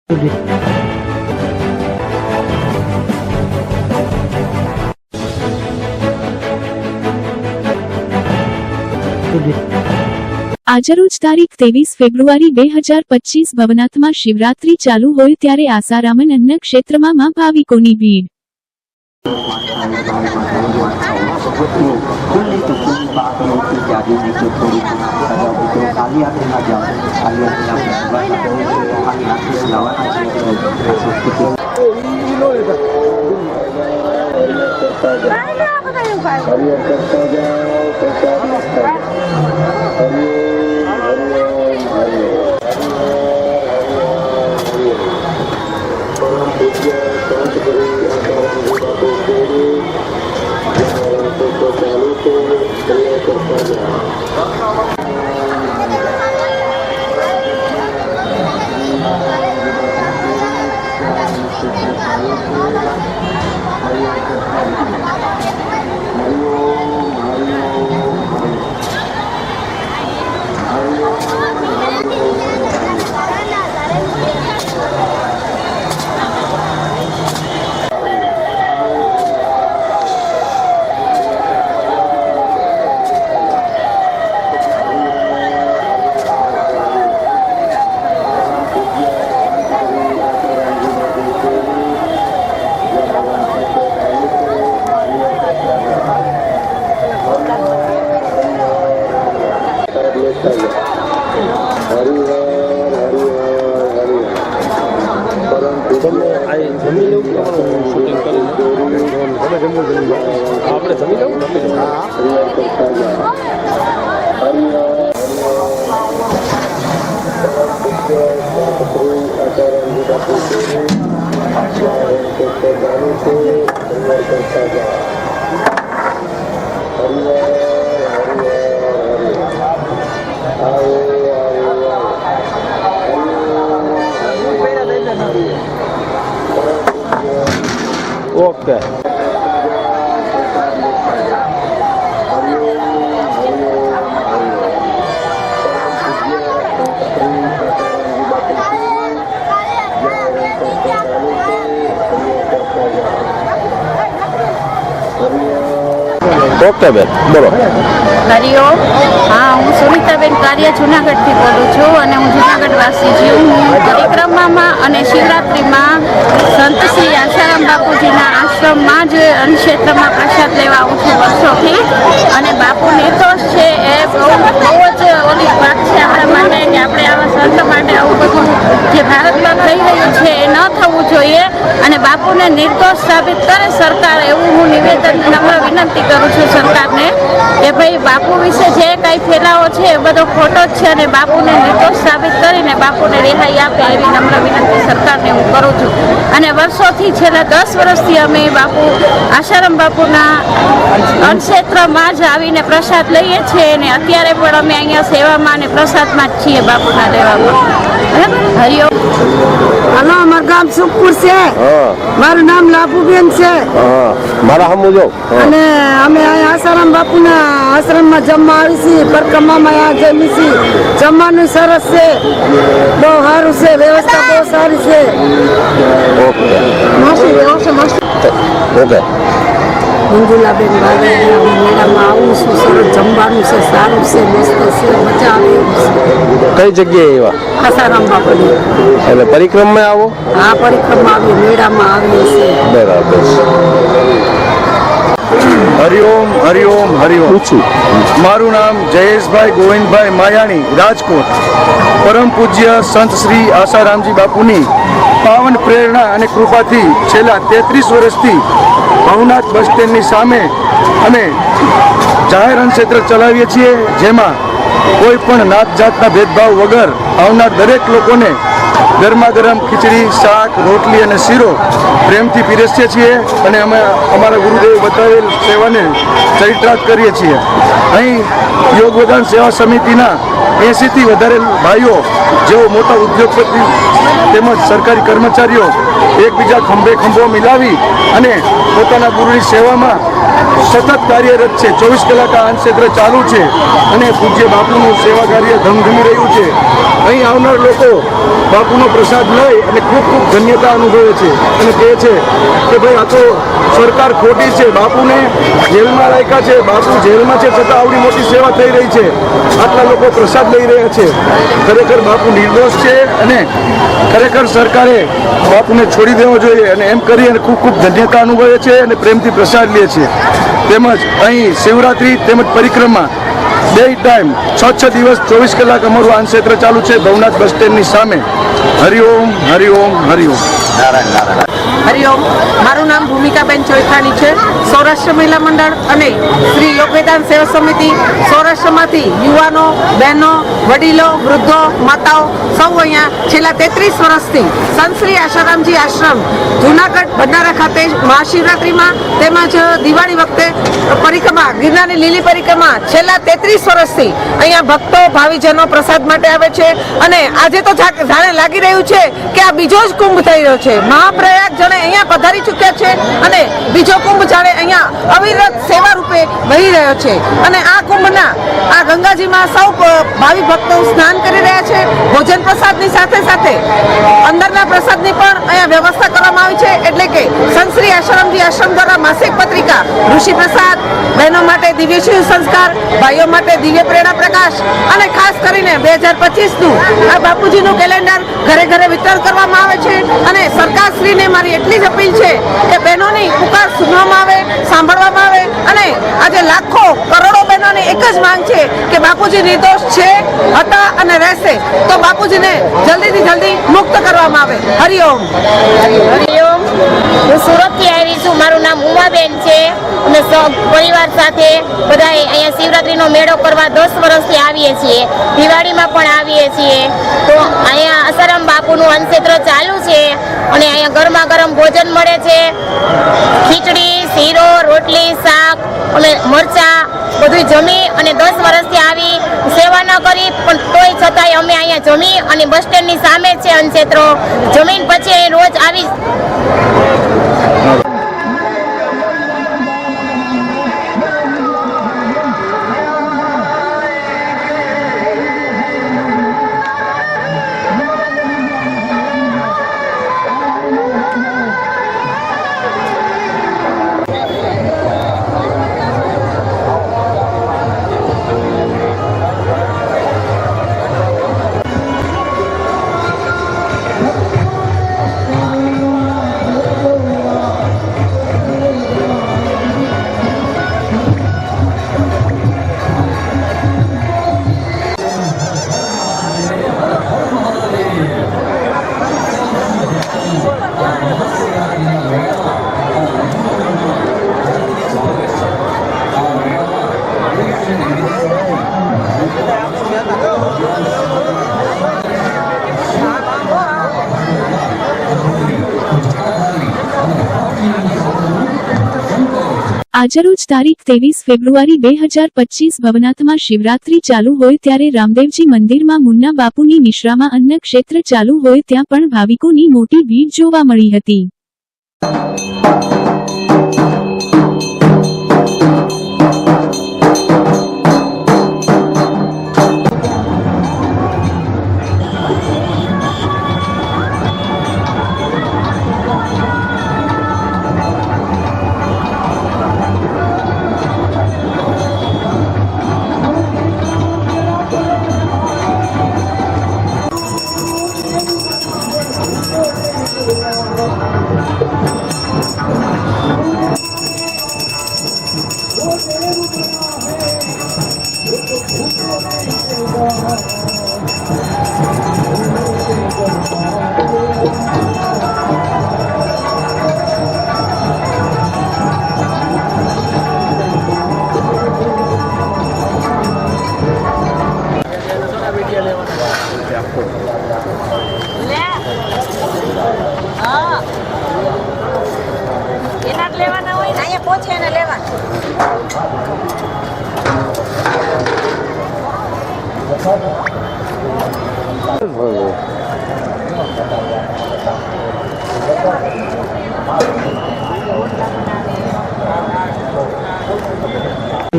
આજરોજ તારીખ 23 ફેબ્રુઆરી 2025 ભવનાથમાં શિવરાત્રી ચાલુ હોય ત્યારે આસારામન અન્ન ક્ષેત્રમાં માં ભાવિકોની ભીડ। ओके ओके बेन बोलो। हरिओम। हाँ, हूँ सुनीताबेन कारिया जूनागढ़ थी बोलूँ छूँ અને હું જૂનાગઢવાસી છું। હું પરિક્રમામાં અને શિવરાત્રિમાં સંત શ્રી આશારામ બાપુજીના આશ્રમમાં જ અન્નક્ષેત્રમાં પ્રસાદ લેવા આવું છું વર્ષોથી। અને બાપુ નિર્દોષ છે એ બહુ જ ઓલી વાત છે આપણા માટે કે આપણે આવા સંત માટે આવું બધું જે ભારતમાં થઈ રહ્યું છે એ ન થવું જોઈએ અને બાપુને નિર્દોષ સાબિત કરે સરકાર, એવું હું નિવેદન નમ્ર વિનંતી કરું છું સરકારને કે ભાઈ બાપુ વિશે જે કાંઈ ફેલાવો છે એ બધો ખોટો જ છે અને બાપુને નિર્દોષ સાબિત કરીને બાપુને રિહાઈ આપે એવી નમ્ર વિનંતી સરકારને હું કરું છું। અને વર્ષોથી છેલ્લા 10 વર્ષથી અમે બાપુ આશારામ બાપુના અન્નક્ષેત્રમાં જ આવીને પ્રસાદ લઈએ છીએ અને અત્યારે પણ અમે અહીંયા સેવામાં અને પ્રસાદમાં જ છીએ બાપુના લેવામાં। હરિઓમ। હલો, અમારું ગામ સુખપુર છે। મારું નામ લાભુબેન છે। મારા હમુ જો અને અમે અહીંયા આશારામ બાપુના આશ્રમમાં જમવા આવી છીએ। પરિક્રમામાં અહીંયા જમી છીએ। જમવાનું સરસ છે, બહુ સારું છે, વ્યવસ્થા બહુ સારી છે। ઓકે ઓકે મંજુલાબેન મેળામાં આવું છું, સરસ જમવાનું છે, સારું છે, મસ્ત છે, મજા આવે એવું છે। કઈ જગ્યાએ એવા આશારામ બાપુની એટલે પરિક્રમા આવો? આ પરિક્રમા આવીએ, મેળામાં આવીએ છીએ। બરાબર। हरिओम हरिओम हरिओम। मारू नाम जयेशभाई गोविंदभाई मायाणी, राजकोट। परम पूज्य संत श्री आशारामजी बापूनी पावन प्रेरणा અને કૃપાથી છેલ્લા 33 વર્ષથી ભવનાથ બસ સ્ટેન્ડની સામે અમે જાહેર અન્નક્ષેત્ર ચલાવીએ છીએ, જેમાં કોઈ પણ નાત જાતના ભેદભાવ વગર આવનાર દરેક લોકોને ગરમા ગરમ ખીચડી, શાક, રોટલી અને શીરો પ્રેમથી પીરસીએ છીએ અને અમે અમારા ગુરુદેવે બતાવેલ સેવાને ચરિતાર્થ કરીએ છીએ। અહીં યોગદાન સેવા સમિતિના 80થી વધારે ભાઈઓ જેઓ મોટા ઉદ્યોગપતિ તેમજ સરકારી કર્મચારીઓ એકબીજા ખંભે ખંભો મિલાવી અને પોતાના ગુરુની સેવામાં સતત કાર્યરત છે. 24 કલાક આ અન્નક્ષેત્ર ચાલુ છે અને પૂજ્ય બાપુનું સેવા કાર્ય ધમધમી રહ્યું છે. અહીં આવનાર લોકો બાપુનો પ્રસાદ લઈ અને ખૂબ ખૂબ ધન્યતા અનુભવે છે અને કહે છે કે ભાઈ આ તો સરકાર ખોટી છે, બાપુને જેલમાં રાખ્યા છે, બાપુ જેલમાં છે છતાં આવડી મોટી સેવા થઈ રહી છે, આટલા લોકો પ્રસાદ લઈ રહ્યા છે. ખરેખર બાપુ નિર્દોષ છે અને ખરેખર સરકારે બાપુને છોડી દેવો જોઈએ અને એમ કરી અને ખૂબ ખૂબ ધન્યતા અનુભવે છે અને પ્રેમથી પ્રસાદ લે છે. તેમજ અહીં શિવરાત્રિ તેમજ પરિક્રમા બે ટાઈમ 6 દિવસ 24 કલાક અમારું આ ક્ષેત્ર ચાલુ છે ભવનાથ બસ સ્ટેન્ડની સામે. હરિઓમ હરિઓમ હરિઓમ. હરિઓમ. મારું નામ ભૂમિકાબેન ચોઈથાણી છે. સૌરાષ્ટ્ર મહિલા મંડળ અને શ્રી લોકવેદાંત સેવા સમિતિ સૌરાષ્ટ્રમાંથી યુવાનો, બહેનો, વડીલો, વૃદ્ધો, માતાઓ સૌ અહીંયા છેલ્લા 33 વર્ષથી સંત શ્રી આશારામજી આશ્રમ જૂનાગઢ ભંડારા ખાતે મહાશિવરાત્રિમાં તેમજ દિવાળી વખતે પરિક્રમા ગિરનારની લીલી પરિક્રમા છેલ્લા 33 વર્ષથી અહીંયા ભક્તો ભાવિજનો પ્રસાદ માટે આવે છે અને આજે તો જાણે લાગી રહ્યું છે કે આ બીજો જ કુંભ થઈ રહ્યો છે. મહાપ્રયાગ જાણે અહીંયા પધારી ચૂક્યા છે અને બીજો કુંભ જાણે અહીંયા અવિરત સેવા રૂપે વહી રહ્યો છે અને આ કુંભના આ ગંગાજીમાં સૌ ભાવિ ભક્તો સ્નાન કરી રહ્યા છે. ભોજન પ્રસાદની સાથે સાથે અંદરના પ્રસાદની પણ અહીંયા વ્યવસ્થા કરવામાં આવી છે. એટલે કે સંત શ્રી આશારામજી આશ્રમ દ્વારા માસિક પત્રિકા, ઋષિ પ્રસાદ, બહેનો માટે દિવ્ય શિવ સંસ્કાર, ભાઈઓ માટે દિવ્ય પ્રેરણા પ્રકાશ અને ખાસ કરીને 2025નું આ બાપુજીનું કેલેન્ડર ઘરે ઘરે વિતરણ કરવામાં આવે છે અને સરકારશ્રીને મારી એટલી જ અપીલ છે કે બહેનોની પુકાર સુનવામાં આવે, સાંભળવામાં આવે અને આજે લાખો કરોડો બહેનોની એક જ માંગ છે કે બાપુજી નિર્દોષ છે, હતા અને રહેશે તો બાપુજીને જલ્દીથી જલ્દી મુક્ત કરવામાં આવે. હરિઓમ. હરિઓમ. હું સુરતથી આવી છું. મારું નામ ઉમાબેન છે. અમે પરિવાર સાથે બધા અહીંયા શિવરાત્રીનો મેળો કરવા 10 વર્ષથી આવીએ છીએ. દિવાળીમાં પણ આવીએ છીએ. તો અહીંયા આસારામ બાપુનું અન્નક્ષેત્ર ચાલુ છે અને અહીંયા ગરમા ગરમ ભોજન મળે છે. ખીચડી, શીરો, રોટલી, શાક અને મરચાં બધું જમી અને 10 વર્ષથી આવી સેવા ન કરી પણ તોય છતાંય અમે અહીંયા જમી અને બસ સ્ટેન્ડની સામે છે અન્નક્ષેત્રો. જમીન પછી રોજ આવી આજરોજ તારીખ 23 ફેબ્રુઆરી 2025 ભવનાથમાં શિવરાત્રી ચાલુ હોય ત્યારે રામદેવજી મંદિરમાં મુન્ના બાપુની નિશ્રામાં અન્ન ક્ષેત્ર ચાલુ હોય ત્યાં પણ ભાવિકોની મોટી ભીડ જોવા મળી હતી.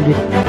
સુધી